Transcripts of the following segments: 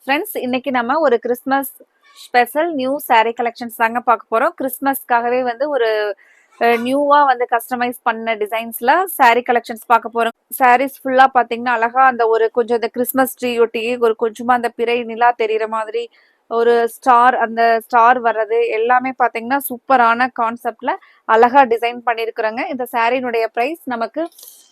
Friends, இன்னைக்கு நம்ம ஒரு Christmas special new saree collections தாங்க பார்க்க போறோம். கிறிஸ்மஸ்க்காகவே வந்து ஒரு நியூவா வந்து கஸ்டமைஸ் பண்ண டிசைன்ஸ்ல saree கலெக்ஷன்ஸ் பார்க்க போறோம். sarees ஃபுல்லா பாத்தீங்கன்னா அழகா அந்த ஒரு கொஞ்சம் இந்த கிறிஸ்மஸ் ட்ரீ ஒட்டி ஒரு கொஞ்சமா அந்த பிறை நிலா தெரியுற மாதிரி ஒரு அந்த ஸ்டார் வர்றது எல்லாமே பாத்தீங்கன்னா சூப்பரான கான்செப்ட்ல அழகா டிசைன் பண்ணிருக்கிறோங்க. இந்த சாரினுடைய பிரைஸ் நமக்கு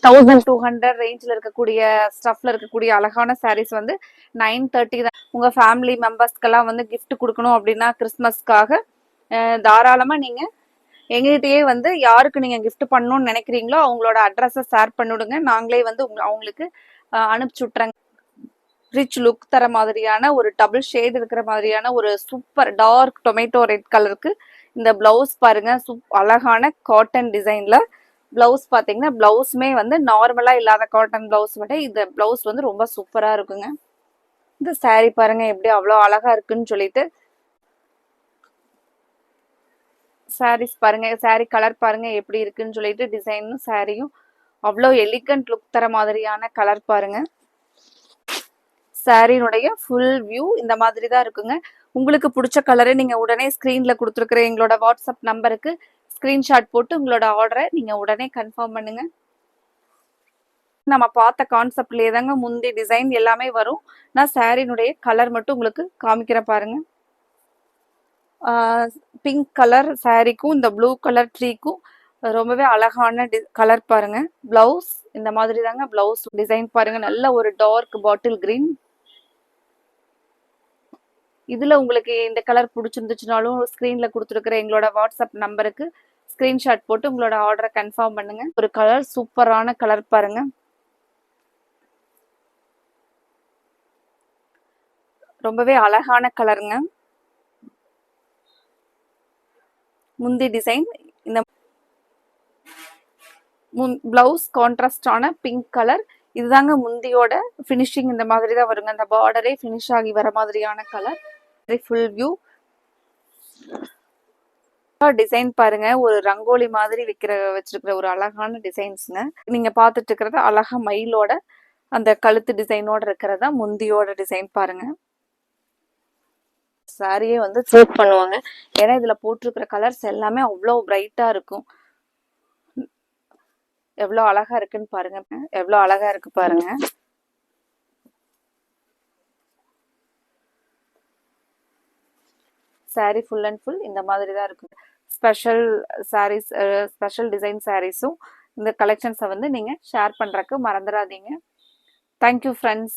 1200 ரேஞ்ச்ல இருக்கக்கூடிய ஸ்டஃப்ல இருக்கக்கூடிய அழகான sarees வந்து 930 தான். உங்க ஃபேமிலி மெம்பர்ஸ்க்கெல்லாம் வந்து gift கொடுக்கணும் அப்படின்னா கிறிஸ்மஸ்க்காக தாராளமா நீங்க எங்ககிட்டயே வந்து யாருக்கு நீங்க gift பண்ணணும்னு நினைக்கிறீங்களோ அவங்களோட அட்ரஸை ஷேர் பண்ணிவிடுங்க. நாங்களே வந்து அவங்களுக்கு அனுப்பிச்சு விட்டுறேங்க. ரிச் லுக் தர மாதிரியான ஒரு டபுள் ஷேட் இருக்கிற மாதிரியான ஒரு சூப்பர் டார்க் டொமேட்டோ ரெட் கலருக்கு இந்த பிளவுஸ் பாருங்க. அழகான காட்டன் டிசைன்ல பிளவுஸ் பாத்தீங்கன்னா பிளவுஸுமே வந்து நார்மலா இல்லாத காட்டன் பிளவுஸ் விட இந்த பிளவுஸ் வந்து ரொம்ப சூப்பரா இருக்குங்க. இந்த saree பாருங்க எப்படி அவ்வளோ அழகா இருக்குன்னு சொல்லிட்டு sarees பாருங்க, saree கலர் பாருங்க எப்படி இருக்குன்னு சொல்லிட்டு டிசைனும் சாரியும் அவ்வளோ எலிகண்ட் லுக் தர மாதிரியான கலர் பாருங்க. சாரினுடைய ஃபுல் வியூ இந்த மாதிரி தான் இருக்குங்க. உங்களுக்கு பிடிச்ச கலரை நீங்க உடனே ஸ்கிரீன்ல கொடுத்துருக்கிற எங்களோட வாட்ஸ்அப் நம்பருக்கு ஸ்கிரீன்ஷாட் போட்டு உங்களோட ஆர்டரை நீங்க உடனே கன்ஃபார்ம் பண்ணுங்க. நம்ம பார்த்த கான்செப்ட்லேயே தாங்க முந்தி டிசைன் எல்லாமே வரும். நான் சாரினுடைய கலர் மட்டும் உங்களுக்கு காமிக்கிறேன் பாருங்க. பிங்க் கலர் சாரிக்கும் இந்த ப்ளூ கலர் ட்ரீக்கும் ரொம்பவே அழகான கலர் பாருங்க. பிளவுஸ் இந்த மாதிரி தாங்க பிளவுஸ் டிசைன் பாருங்க. நல்ல ஒரு டார்க் பாட்டில் கிரீன். இதுல உங்களுக்கு இந்த கலர் பிடிச்சிருந்துச்சுனாலும் ஸ்கிரீன்ல கொடுத்துருக்கிற எங்களோட வாட்ஸ்அப் நம்பருக்கு ஸ்கிரீன்ஷாட் போட்டு உங்களோட ஆர்டரை கன்ஃபார்ம் பண்ணுங்க. ஒரு கலர் சூப்பரான கலர் பாருங்க. ரொம்பவே அழகான கலருங்க. முந்தி டிசைன் இந்த பிளவுஸ் கான்ட்ராஸ்டான பிங்க் கலர். இதுதாங்க முந்தியோட ஃபினிஷிங். இந்த மாதிரி தான் வருங்க. அந்த பார்டரே ஃபினிஷ் ஆகி வர மாதிரியான கலர். ஃபுல் வியூ டிசைன் பாருங்க. ஒரு ரங்கோலி மாதிரி வச்சிருக்கிற ஒரு அழகான டிசைன்ஸ்ங்க. நீங்க பார்த்துட்டு இருக்கிறது அழகா மயிலோட அந்த கழுத்து டிசைனோட இருக்கிறதா முந்தியோட டிசைன் பாருங்க. சாரியே வந்து சூட் பண்ணுவாங்க. ஏன்னா இதுல போட்டிருக்கிற கலர்ஸ் எல்லாமே அவ்வளோ பிரைட்டா இருக்கும். எவ்வளோ அழகா இருக்குன்னு பாருங்க. எவ்வளோ அழகா இருக்கு பாருங்க. சாரி ஃபுல் அண்ட் ஃபுல் இந்த மாதிரி தான் இருக்கும். ஸ்பெஷல் சாரீஸ், ஸ்பெஷல் டிசைன் சாரீஸும் இந்த கலெக்ஷன்ஸை வந்து நீங்க ஷேர் பண்றதுக்கு மறந்துடாதீங்க. Thank you friends.